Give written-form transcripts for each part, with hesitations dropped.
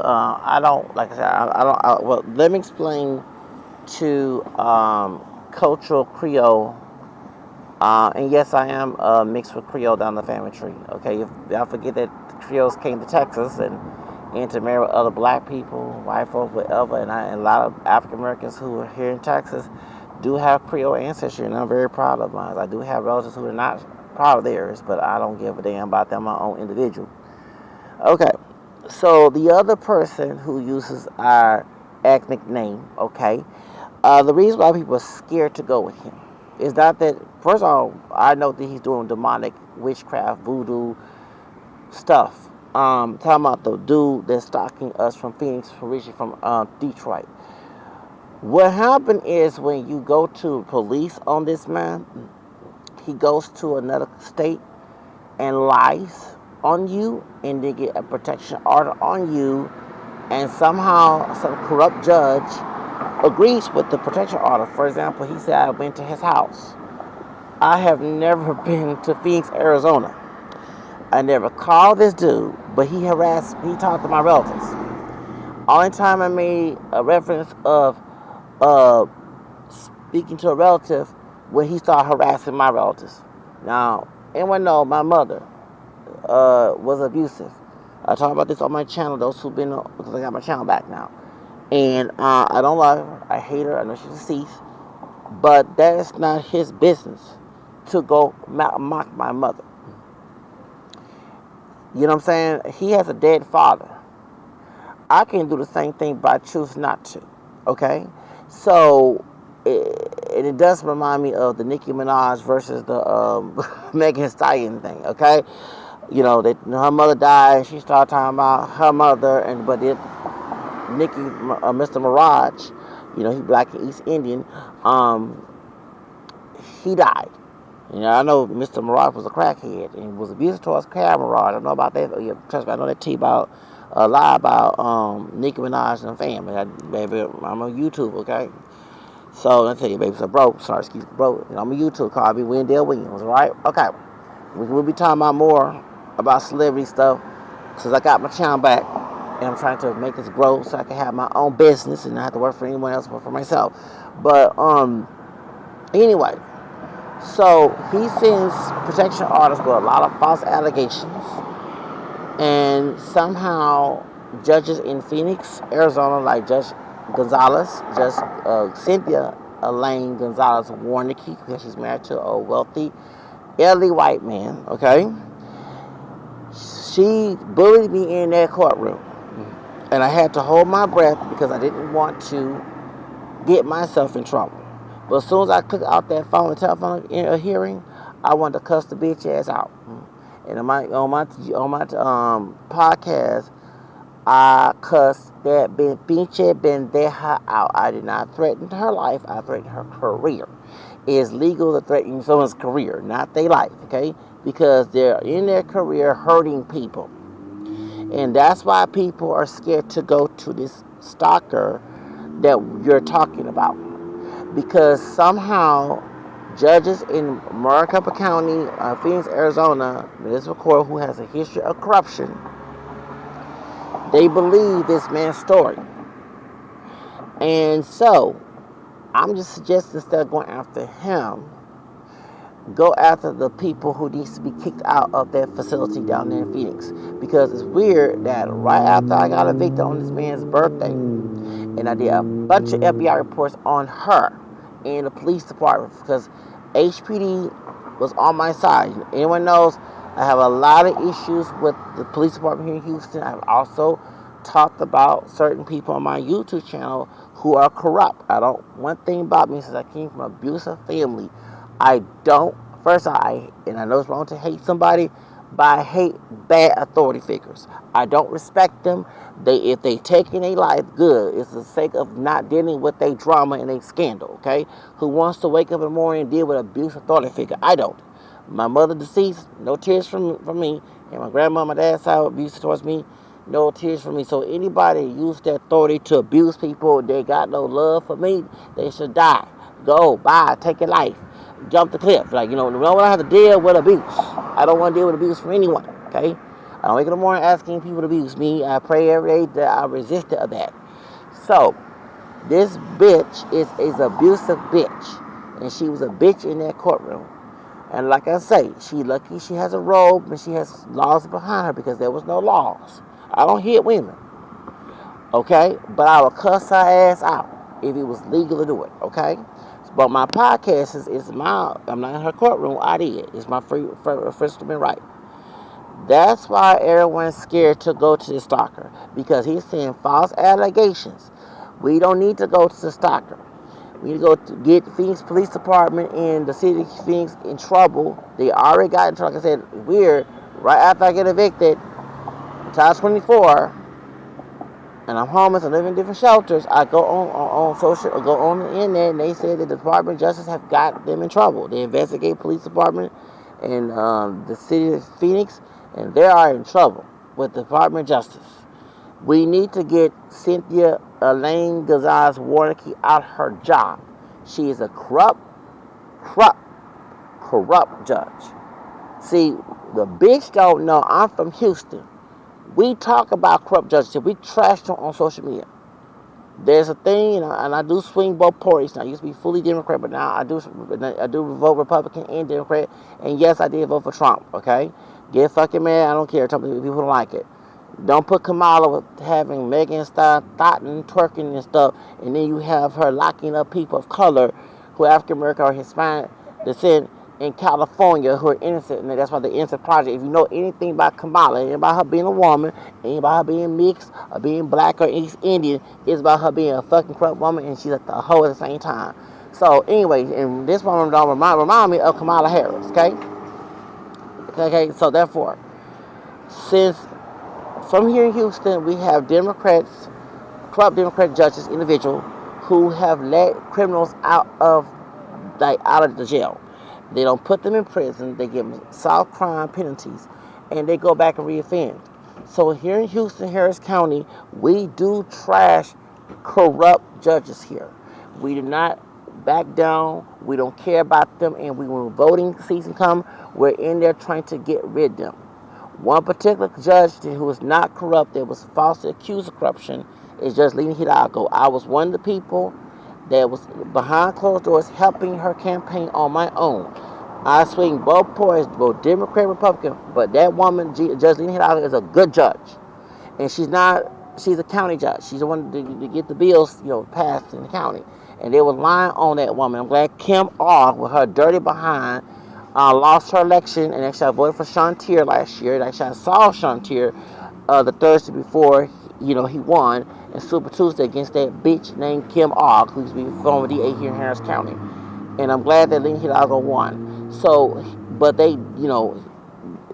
I don't, like I said, I don't, well, let me explain to cultural Creole. And yes, I am mixed with Creole down the family tree. Okay, if y'all forget that the Creoles came to Texas and to marry other black people, white folks, whatever, and a lot of African Americans who are here in Texas do have Creole ancestry, and I'm very proud of mine. I do have relatives who are not proud of theirs, but I don't give a damn about them, my own individual. Okay, so the other person who uses our ethnic name, okay, the reason why people are scared to go with him is not that, first of all, I know that he's doing demonic witchcraft, voodoo stuff. Talking about the dude that's stalking us from Phoenix, originally from Detroit. What happened is when you go to police on this man, he goes to another state and lies on you, and they get a protection order on you, and somehow some corrupt judge agrees with the protection order. For example, he said I went to his house. I have never been to Phoenix, Arizona. I never called this dude, but he talked to my relatives. Only time I made a reference of uh, speaking to a relative when he started harassing my relatives. Now, anyone know my mother was abusive. I talk about this on my channel, those who've been, because I got my channel back now. And I don't love her. I hate her. I know she's deceased. But that's not his business to go mock my mother. You know what I'm saying? He has a dead father. I can do the same thing, but I choose not to. Okay? So, it does remind me of the Nicki Minaj versus the Megan Thee Stallion thing. Okay? You know, that her mother died, and she started talking about her mother, but Mr. Mirage, you know, he black and East Indian, um, he died. You know, I know Mr. Mirage was a crackhead and was abusive towards Cameron. I don't know about that. Yeah, trust me, I know that tea about a lie about Nicki Minaj and family. Baby, I'm on YouTube, okay? So let me tell you, baby, so bro, sorry, excuse me, bro. You know, I'm on YouTube. Call me Wendell Williams, right? Okay, we'll be talking about more about celebrity stuff since I got my channel back, and I'm trying to make this grow so I can have my own business and not have to work for anyone else but for myself. But anyway. So he sends protection orders with a lot of false allegations, and somehow judges in Phoenix, Arizona, like Judge Gonzalez, Judge Cynthia Elaine Gonzalez Warnicki, because she's married to a wealthy, elderly white man. Okay, she bullied me in that courtroom, and I had to hold my breath because I didn't want to get myself in trouble. But as soon as I click out that phone and telephone in a hearing, I want to cuss the bitch ass out. And on my podcast, I cussed that pinche bendeja out. I did not threaten her life. I threatened her career. It is legal to threaten someone's career, not their life. Okay, because they're in their career hurting people, and that's why people are scared to go to this stalker that you're talking about, because somehow judges in Maricopa County, Phoenix, Arizona, municipal court, who has a history of corruption, they believe this man's story. And so, I'm just suggesting instead of going after him, go after the people who needs to be kicked out of that facility down there in Phoenix. Because it's weird that right after I got evicted on this man's birthday, and I did a bunch of FBI reports on her in the police department, because HPD was on my side. Anyone knows I have a lot of issues with the police department here in Houston. I've also talked about certain people on my YouTube channel who are corrupt. I don't, one thing about me, since I came from an abusive family, I don't, first and I know it's wrong to hate somebody, but I hate bad authority figures. I don't respect them. If they taking their life, good. It's the sake of not dealing with their drama and their scandal, okay? Who wants to wake up in the morning and deal with an abuse authority figure? I don't. My mother deceased, no tears from me. And my grandma, my dad's side, abuse towards me, no tears from me. So anybody use their authority to abuse people, they got no love for me, they should die. Go, bye, take your life. Jump the cliff. Like, you know, I don't have to deal with abuse. I don't want to deal with abuse from anyone, okay? I don't wake up in the morning asking people to abuse me. I pray every day that I resist that. So, this bitch is an abusive bitch. And she was a bitch in that courtroom. And like I say, she lucky she has a robe and she has laws behind her because there was no laws. I don't hit women, okay? But I would cuss her ass out if it was legal to do it, okay? But my podcast I'm not in her courtroom, I did. It's my First Amendment right. That's why everyone's scared to go to the stalker because he's saying false allegations. We don't need to go to the stalker. We need to go to get the Phoenix Police Department and the city of Phoenix in trouble. They already got in trouble. Like I said, weird. Right after I get evicted, Child 24, and I'm homeless and live in different shelters, I go on social, or go on the internet, and they say that the Department of Justice have got them in trouble. They investigate police department and the city of Phoenix, and they are in trouble with the Department of Justice. We need to get Cynthia Elaine Gonzalez Warnicki out her job. She is a corrupt judge. See, the bitch don't know I'm from Houston. We talk about corrupt judges. We trash them on social media. There's a thing, and I do swing both parties. Now, I used to be fully Democrat, but now I do vote Republican and Democrat. And yes, I did vote for Trump, okay? Get fucking mad, I don't care. People don't like it. Don't put Kamala with having Megan Thotton twerking and stuff, and then you have her locking up people of color who are African American or Hispanic descent in California who are innocent, and that's why the Innocent Project. If you know anything about Kamala, ain't about her being a woman, ain't about her being mixed or being black or East Indian, it's about her being a fucking corrupt woman, and she's a hoe at the same time. So anyway, and this woman don't remind me of Kamala Harris, okay? Okay, so therefore, since from here in Houston, we have Democrats, corrupt Democrat judges, individuals who have let criminals out of the jail. They don't put them in prison. They give them soft crime penalties, and they go back and reoffend. So here in Houston, Harris County, we do trash corrupt judges here. We do not back down. We don't care about them, and when voting season comes, we're in there trying to get rid of them. One particular judge who was not corrupt, that was falsely accused of corruption, is Judge Lena Hidalgo. I was one of the people that was behind closed doors helping her campaign on my own. I swing both parties, both Democrat and Republican, but that woman, Judge Lena Hidalgo, is a good judge. And she's a county judge. She's the one to get the bills, passed in the county. And they were lying on that woman. I'm glad Kim R, with her dirty behind, lost her election, and actually I voted for Shantier last year. And actually I saw Shantier the Thursday before he won in Super Tuesday against that bitch named Kim Ogg, who's been former DA here in Harris County. And I'm glad that Lena Hidalgo won. So, but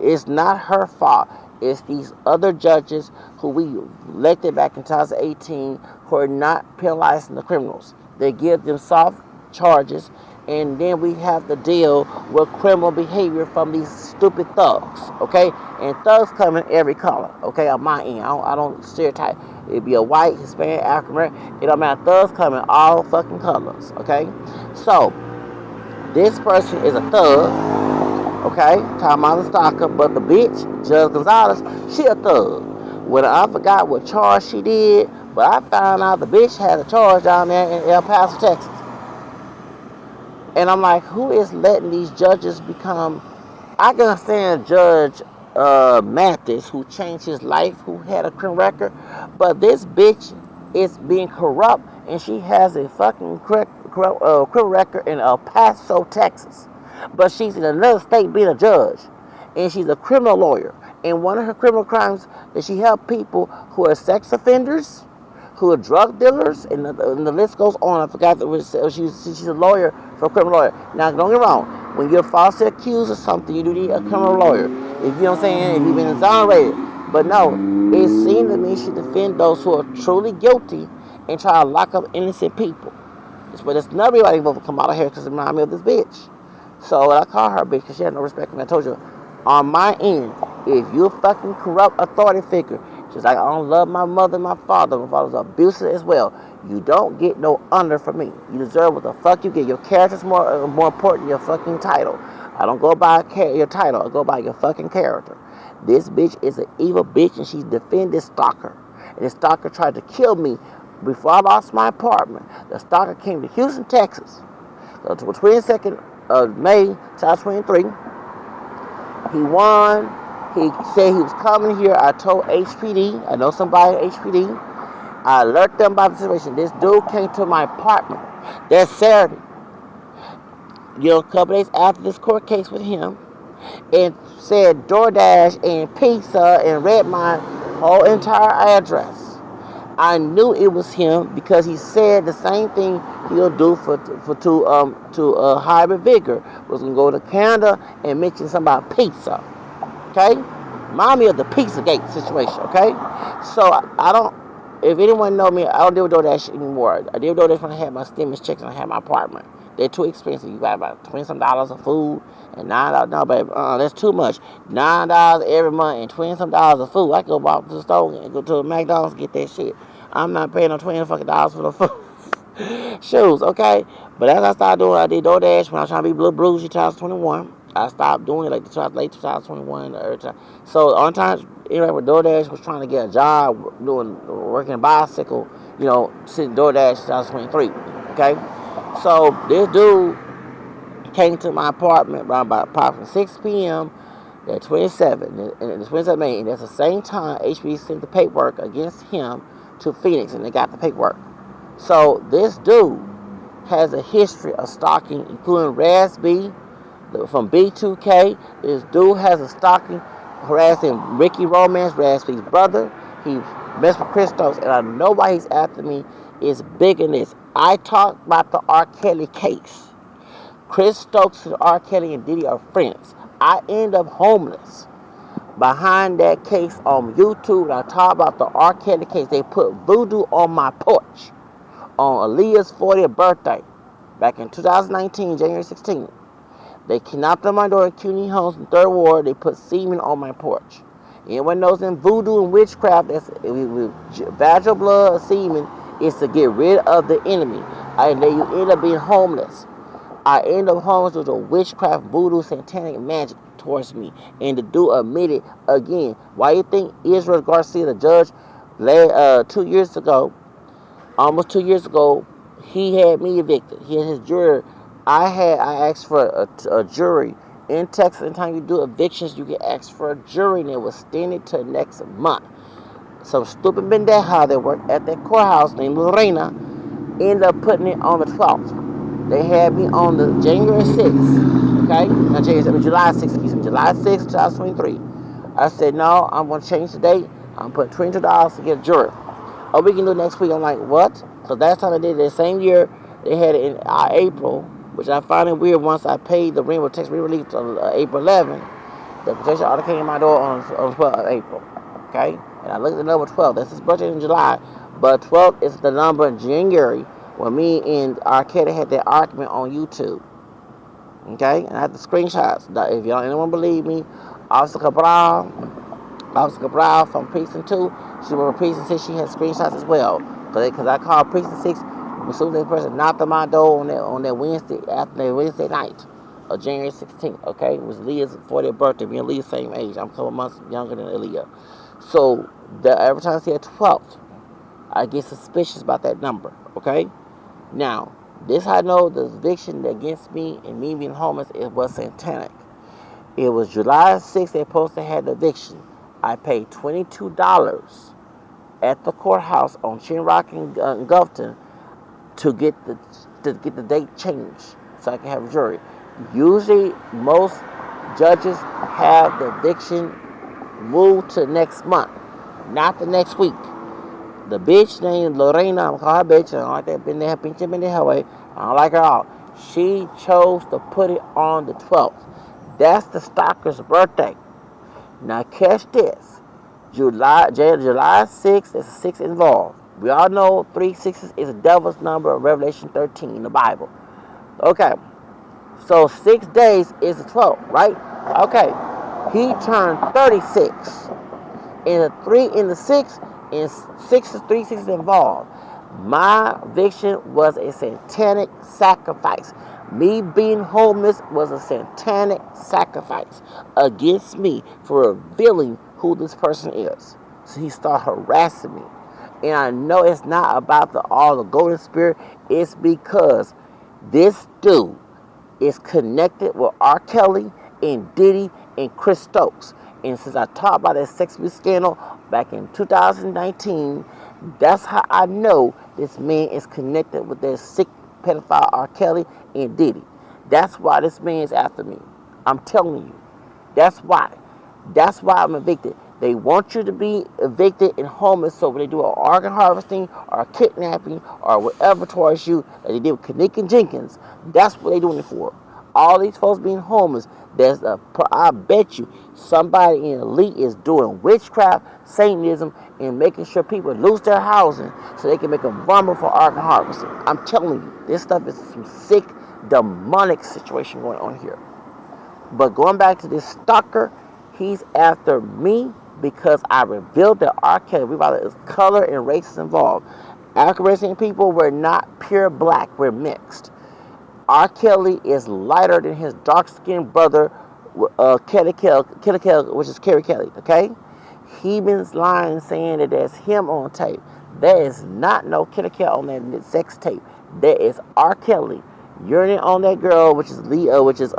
it's not her fault. It's these other judges who we elected back in 2018 who are not penalizing the criminals. They give them soft charges, and then we have to deal with criminal behavior from these stupid thugs, okay? And thugs come in every color, okay, on my end. I don't stereotype. It'd be a white, Hispanic, African American. It don't matter. Thugs come in all fucking colors, okay? So, this person is a thug, okay? Talking about the stalker, but the bitch, Judge Gonzalez, she a thug. Well, I forgot what charge she did, but I found out the bitch had a charge down there in El Paso, Texas. And I'm like, who is letting these judges become... I can understand Judge Mathis, who changed his life, who had a criminal record, but this bitch is being corrupt, and she has a fucking criminal record in El Paso, Texas. But she's in another state being a judge, and she's a criminal lawyer. And one of her criminal crimes that she helped people who are sex offenders, who are drug dealers, and the list goes on. I forgot that she's a lawyer for a criminal lawyer. Now, don't get me wrong. When you're falsely accused of something, you do need a criminal lawyer. If you know what I'm saying, if you've been exonerated. But no, it seems to me she defend those who are truly guilty and try to lock up innocent people. But it's not everybody vote for Kamala Harris because it reminds me of this bitch. So I call her a bitch because she had no respect for me. I told you, on my end, if you a fucking corrupt authority figure, just like I don't love my mother and my father was abusive as well, you don't get no honor from me. You deserve what the fuck you get. Your character's more important than your fucking title. I don't go by your title, I go by your fucking character. This bitch is an evil bitch, and she's defending this stalker. And the stalker tried to kill me before I lost my apartment. The stalker came to Houston, Texas. So to the 22nd of May, 2023. He won. He said he was coming here. I told HPD. I know somebody at HPD. I alerted them about the situation. This dude came to my apartment that Saturday, a couple days after this court case with him, and said DoorDash and pizza and read my whole entire address. I knew it was him because he said the same thing he'll do to Hybrid Vigor. Was gonna go to Canada and mention something about pizza. Okay, remind me of the Pizzagate situation. Okay, so I don't. If anyone know me, I don't deal with DoorDash anymore. I deal with DoorDash when I had my stimulus checks and I had my apartment. They're too expensive. You got about $20 of food and $9. No, baby, that's too much. $9 every month and $20 of food. I can go out to the store and go to the McDonald's and get that shit. I'm not paying no $20 for the food. Shoes, okay? But as I started doing, I did DoorDash when I was trying to be Blue Bruce 2021. I stopped doing it like the late 2021 or time. So on time, anyway, with DoorDash was trying to get a job working a bicycle, sitting DoorDash 2023. Okay, so this dude came to my apartment around about approximately 6 p.m. at 27, and the 27 May, and that's the same time HB sent the paperwork against him to Phoenix, and they got the paperwork. So this dude has a history of stalking, including Raz B from B2K. This dude has a stalking, harassing Ricky Romance, Raz B's brother. He messed with Christos, and I know why he's after me. Is bigger than this. I talked about the R. Kelly case. Chris Stokes and R. Kelly and Diddy are friends. I end up homeless behind that case on YouTube. I talk about the R. Kelly case. They put voodoo on my porch on Aaliyah's 40th birthday back in 2019, January 16th. They knocked on my door in CUNY Homes in 3rd Ward. They put semen on my porch. Anyone knows in voodoo and witchcraft, that's vaginal blood or semen is to get rid of the enemy. And then you end up being homeless. I end up homeless with a witchcraft, voodoo, satanic magic towards me. And the dude admitted again. Why you think Israel Garcia, the judge, 2 years ago, almost 2 years ago, he had me evicted. He had his jury. I asked for a jury. In Texas, anytime you do evictions, you get asked for a jury, and it was extended to next month. Some stupid bendeja that worked at that courthouse named Lorena ended up putting it on the 12th. They had me on the January 6th, okay? Not July 6th, July 6th, 2023. I said, no, I'm going to change the date. I'm putting $22 to get a jury. Oh, we can do it next week. I'm like, what? So last time I did it, the same year, they had it in April, which I found it weird once I paid the Rainbow Text re-release on April 11th. The protection order came in my door on 12th of April, okay? And I looked at the number 12. That's his birthday in July, but 12 is the number in January when me and Arcade had that argument on YouTube, okay? And I had the screenshots. If y'all anyone believe me, Officer Cabral from Precinct 2, she was Precinct 6, she had screenshots as well. Because I called Precinct 6 as soon as that person knocked on my door on that Wednesday night of January 16th, okay? It was Leah's 40th birthday. Me and Leah's same age. I'm a couple months younger than Leah. So every time I see a 12th, I get suspicious about that number, okay? Now, this I know the eviction against me and me being homeless, it was satanic. It was July 6th they supposed to have the eviction. I paid $22 at the courthouse on Chinrock and Gulfton to get the date changed so I can have a jury. Usually, most judges have the eviction moved to next month, not the next week. The bitch named Lorena, I'm calling her bitch, I don't like that pinche pendeja way, I don't like her all. She chose to put it on the 12th. That's the stalker's birthday. Now catch this. July 6th, there's a 6 involved. We all know 3 6s is a devil's number of Revelation 13 in the Bible. Okay, so 6 days is the 12th, right? Okay, he turned 36. In the 3 in the 6, and 3 6s involved. My eviction was a satanic sacrifice. Me being homeless was a satanic sacrifice against me for revealing who this person is. So he started harassing me. And I know it's not about all the golden spirit. It's because this dude is connected with R. Kelly and Diddy and Chris Stokes. And since I talked about that sex abuse scandal back in 2019, that's how I know this man is connected with that sick pedophile R. Kelly and Diddy. That's why this man is after me. I'm telling you. That's why. That's why I'm evicted. They want you to be evicted and homeless, so when they do an organ harvesting or a kidnapping or whatever towards you that they did with Kanick Jenkins, that's what they're doing it for. All these folks being homeless, I bet you somebody in the elite is doing witchcraft, Satanism, and making sure people lose their housing so they can make them vulnerable for organ harvesting. I'm telling you, this stuff is some sick, demonic situation going on here. But going back to this stalker, he's after me because I revealed that R. Kelly, we brought it, color and race is involved. African people, we're not pure black, we're mixed. R. Kelly is lighter than his dark-skinned brother, Kelly, which is Kerry Kelly, okay? He been lying saying that there's him on tape. There is not no Kelly on that sex tape. There is R. Kelly urinating on that girl, which is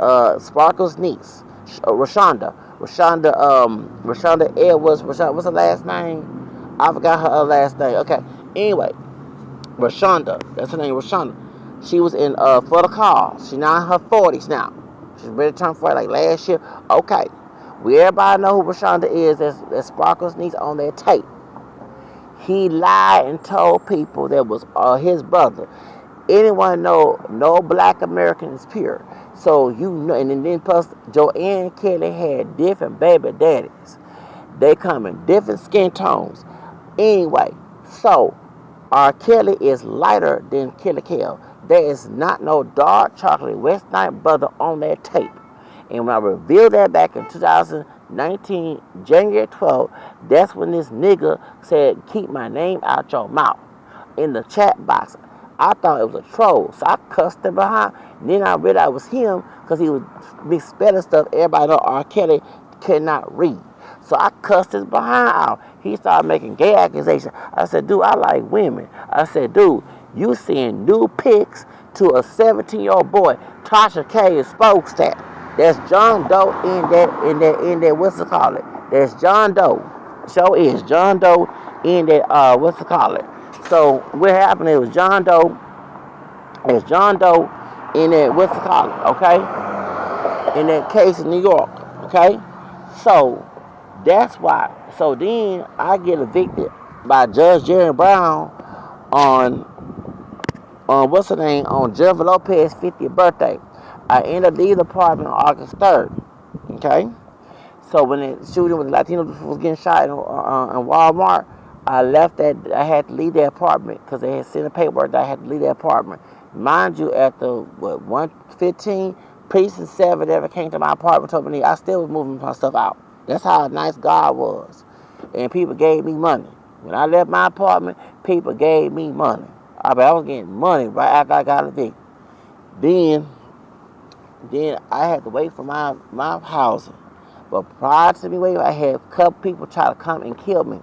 Sparkle's niece, Rashonda. Rashonda Edwards. What's her last name? I forgot her last name. Okay. Anyway, Rashonda. That's her name, Rashonda. She was in For the Cause. She's now in her 40s now. She's ready to turn 40 like last year. Okay. Everybody know who Rashonda is. That's Sparkle's niece on that tape. He lied and told people that was his brother. Anyone know no black American is pure. So you know, and then plus Joanne Kelly had different baby daddies. They come in different skin tones. Anyway, so R. Kelly is lighter than Kelly Kell. There is not no dark chocolate West Night brother on that tape. And when I revealed that back in 2019, January 12th, that's when this nigga said, keep my name out your mouth in the chat box. I thought it was a troll, so I cussed him behind. Then I realized it was him because he was misspelling stuff. Everybody know R. Kelly cannot read. So I cussed his behind out. He started making gay accusations. I said, dude, I like women. I said, dude, you seeing new pics to a 17-year-old boy. Tasha K exposed that. There's John Doe in that, what's it called? There's John Doe. Show is John Doe in that, what's it called? So what happened? It was John Doe. There's John Doe in that, what's it called? Okay, in that case in New York. Okay, so that's why. So then I get evicted by Judge Jerry Brown on what's her name, on Jennifer Lopez's 50th birthday. I ended up leaving the apartment on August 3rd. Okay, so when the shooting with the Latino was getting shot in Walmart, I left that. I had to leave the apartment because they had sent the paperwork that I had to leave the apartment. Mind you, at the 1:15, Precinct 7 ever came to my apartment, told me I still was moving my stuff out. That's how nice God was, and people gave me money. When I left my apartment, people gave me money. I was getting money right after I got evicted. Then I had to wait for my housing. But prior to me waiting, I had a couple people try to come and kill me.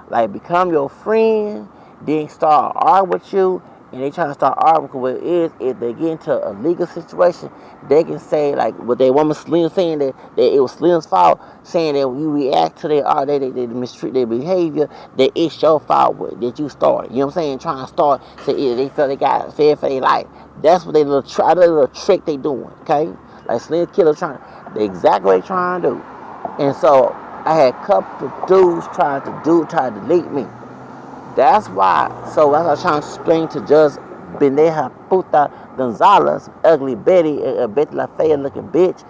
Like become your friend, then start arguing with you, and they trying to start arguing because what it is, if they get into a legal situation, they can say like what they woman Slim saying that it was Slim's fault, saying that you react to they mistreat their behavior, that it's your fault that you started. You know what I'm saying? Trying to start so they felt they got fair for their life. That's what they little trick they doing, okay? Like Slim Killer the exact way they trying to do. And so I had a couple of dudes trying to delete me. That's why. So as I was trying to explain to Judge Beneja Puta Gonzalez, ugly Betty, Betty LaFayette looking bitch,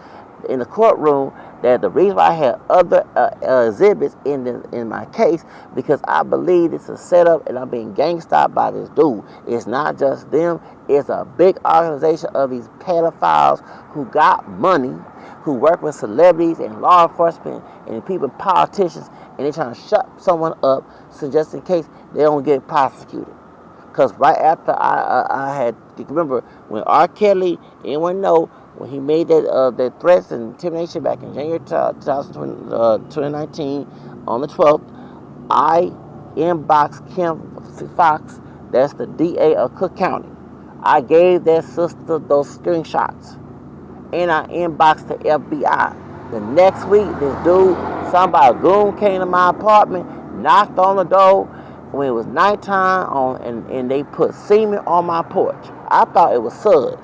in the courtroom, that the reason why I had other exhibits in my case, because I believe it's a setup and I'm being gangsta by this dude. It's not just them. It's a big organization of these pedophiles who got money, who work with celebrities and law enforcement and people, politicians, and they're trying to shut someone up so just in case they don't get prosecuted. Because right after I had, remember when R. Kelly, anyone know, when he made that threats and intimidation back in January 2019 on the 12th, I inboxed Kim Fox, that's the DA of Cook County. I gave that sister those screenshots, and I inboxed the FBI. The next week, this dude, a goon came to my apartment, knocked on the door when it was nighttime and they put semen on my porch. I thought it was suds.